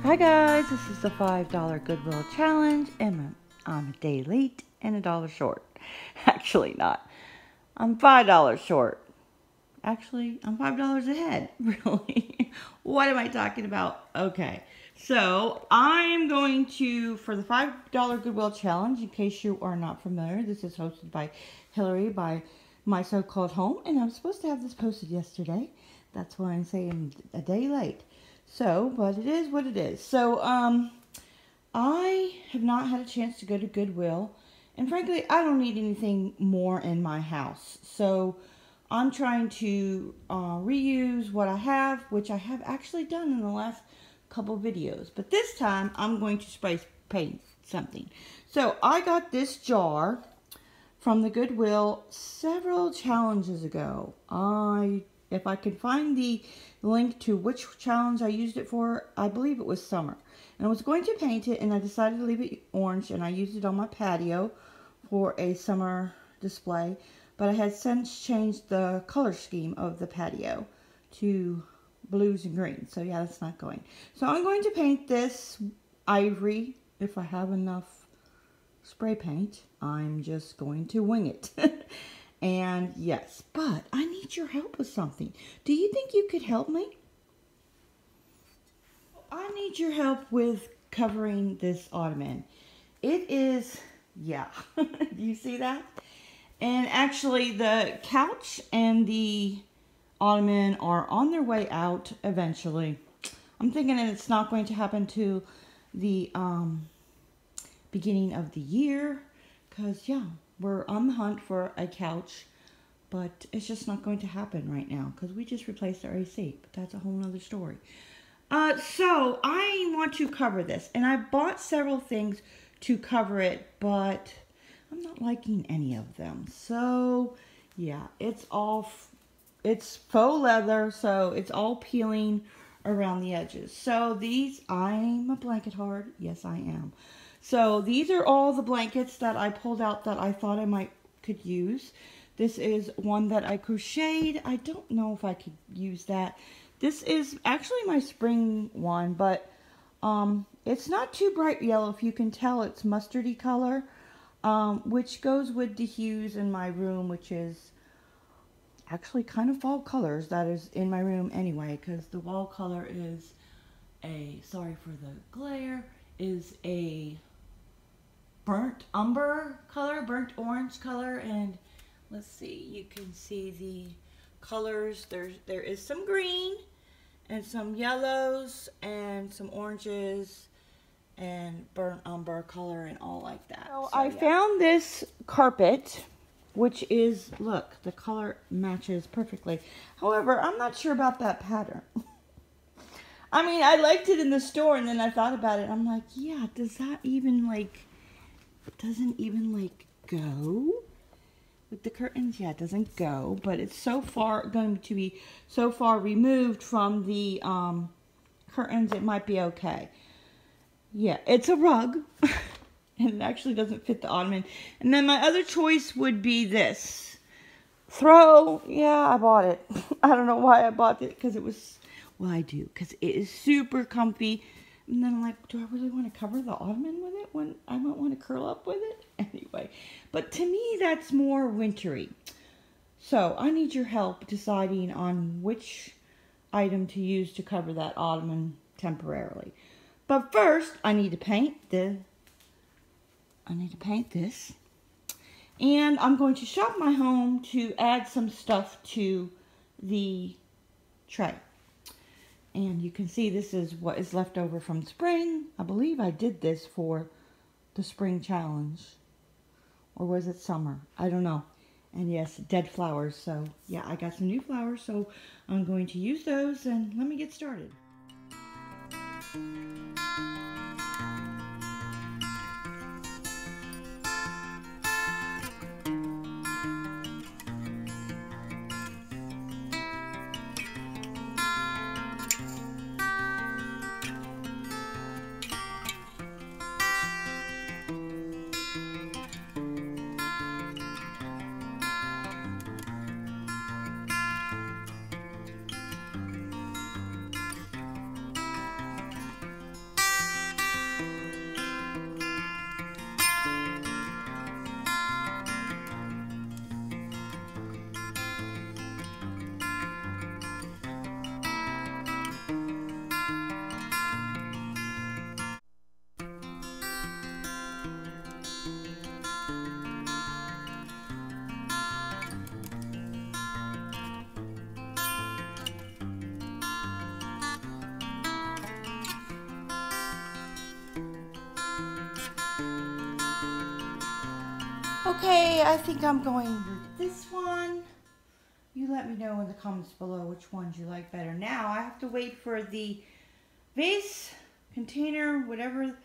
Hi guys, this is the $5 Goodwill challenge, and I'm a day late and $1 short. Actually not. I'm $5 short. Actually, I'm $5 ahead. Really? What am I talking about? Okay. So, I'm going to, for the $5 Goodwill challenge, in case you are not familiar, this is hosted by Hillary by My So-Called Home, and I'm supposed to have this posted yesterday. That's why I'm saying a day late. So, but it is what it is. So, I have not had a chance to go to Goodwill. And frankly, I don't need anything more in my house. So, I'm trying to reuse what I have, which I have actually done in the last couple videos. But this time, I'm going to spray paint something. So, I got this jar from the Goodwill several challenges ago. If I can find the link to which challenge I used it for, I believe it was summer. And I was going to paint it, and I decided to leave it orange, and I used it on my patio for a summer display. But I had since changed the color scheme of the patio to blues and greens. So yeah, that's not going. So I'm going to paint this ivory if I have enough spray paint. I'm just going to wing it. And yes, but I need your help with something. Do you think you could help me? I need your help with covering this ottoman. It is, yeah, do you see that? And actually the couch and the ottoman are on their way out eventually. I'm thinking that it's not going to happen to the beginning of the year, because yeah, we're on the hunt for a couch, but it's just not going to happen right now because we just replaced our AC, but that's a whole nother story. So I want to cover this, and I bought several things to cover it, but I'm not liking any of them. So yeah, it's faux leather, so it's all peeling around the edges. So these, I'm a blanket hard. Yes, I am. So these are all the blankets that I pulled out that I thought I could use. This is one that I crocheted. I don't know if I could use that. This is actually my spring one, but it's not too bright yellow. If you can tell, it's mustardy color, which goes with the hues in my room, which is actually kind of fall colors that is in my room anyway, because the wall color is sorry for the glare, is a burnt umber color, burnt orange color, and let's see, you can see the colors. There is some green and some yellows and some oranges and burnt umber color and all like that. So I found this carpet, which is, look, the color matches perfectly. However, I'm not sure about that pattern. I mean, I liked it in the store, and then I thought about it. I'm like, yeah, does that even like, it doesn't even like go with the curtains? Yeah, it doesn't go, but it's so far going to be so far removed from the curtains, it might be okay. Yeah, it's a rug, and it actually doesn't fit the ottoman. And then my other choice would be this throw. Yeah, I bought it. I don't know why I bought it, because it was, well, I do, because it is super comfy. And then I'm like, do I really want to cover the ottoman with it when I might want to curl up with it? Anyway, but to me, that's more wintry. So I need your help deciding on which item to use to cover that ottoman temporarily. But first, I need to paint this. And I'm going to shop my home to add some stuff to the tray. And you can see this is what is left over from spring. I believe I did this for the spring challenge. Or was it summer? I don't know. And yes, dead flowers. So yeah, I got some new flowers. So I'm going to use those, and let me get started. Okay, I think I'm going with this one. You let me know in the comments below which ones you like better. Now I have to wait for the vase, container, whatever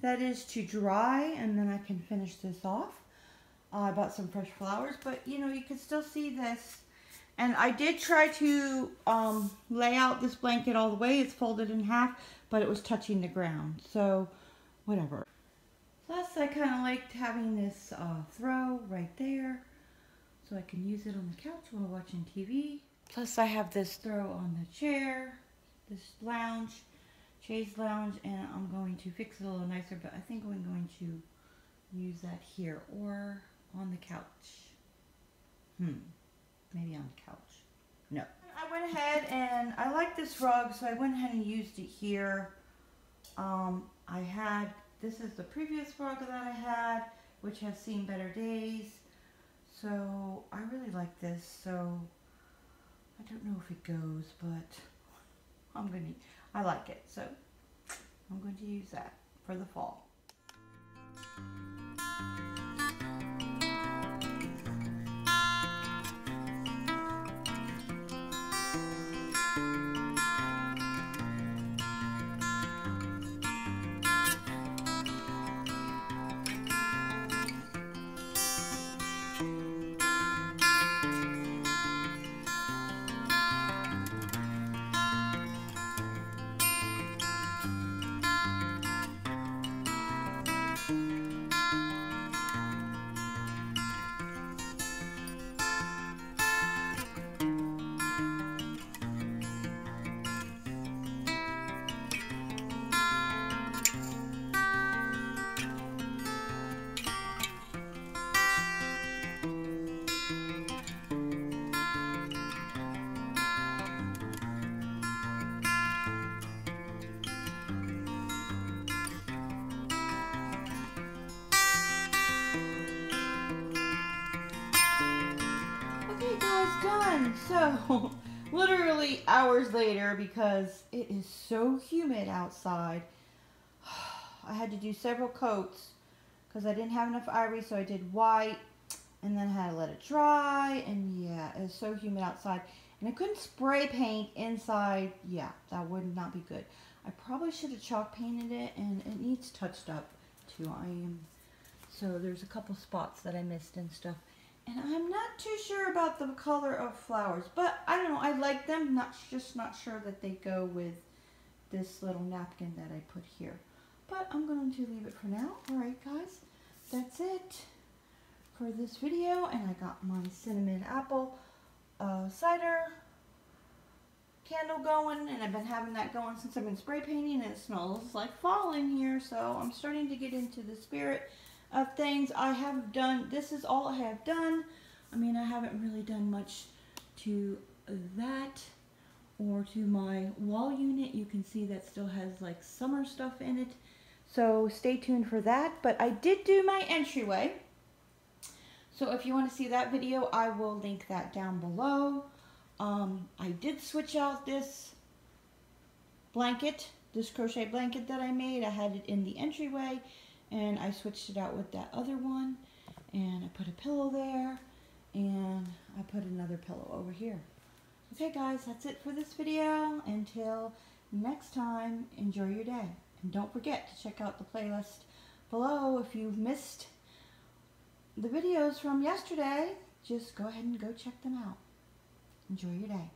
that is to dry, and then I can finish this off. I bought some fresh flowers, but you know, you can still see this. And I did try to lay out this blanket all the way. It's folded in half, but it was touching the ground. So, whatever. Plus, I kind of liked having this throw right there, so I can use it on the couch while watching TV. Plus, I have this throw on the chair, this lounge, chaise lounge, and I'm going to fix it a little nicer, but I think I'm going to use that here or on the couch. Maybe on the couch. No. I went ahead and I like this rug, so I went ahead and used it here. This is the previous rug that I had, which has seen better days. So I really like this. So I don't know if it goes, but I like it. So I'm going to use that for the fall. Done. So literally hours later, because it is so humid outside, I had to do several coats because I didn't have enough ivory, so I did white and then I had to let it dry, and yeah, it was so humid outside and I couldn't spray paint inside. Yeah, that would not be good. I probably should have chalk painted it, and it needs touched up too. So there's a couple spots that I missed and stuff. And I'm not too sure about the color of flowers, but I don't know, I like them, just not sure that they go with this little napkin that I put here. But I'm going to leave it for now. Alright guys, that's it for this video, and I got my cinnamon apple cider candle going, and I've been having that going since I've been spray painting, and it smells like fall in here, so I'm starting to get into the spirit of things. This is all I have done. I mean, I haven't really done much to that or to my wall unit. You can see that still has like summer stuff in it, so stay tuned for that. But I did do my entryway, so if you want to see that video, I will link that down below. I did switch out this blanket, this crochet blanket that I made. I had it in the entryway, and I switched it out with that other one, and I put a pillow there, and I put another pillow over here. Okay guys, that's it for this video. Until next time, enjoy your day. And don't forget to check out the playlist below. If you've missed the videos from yesterday, just go ahead and go check them out. Enjoy your day.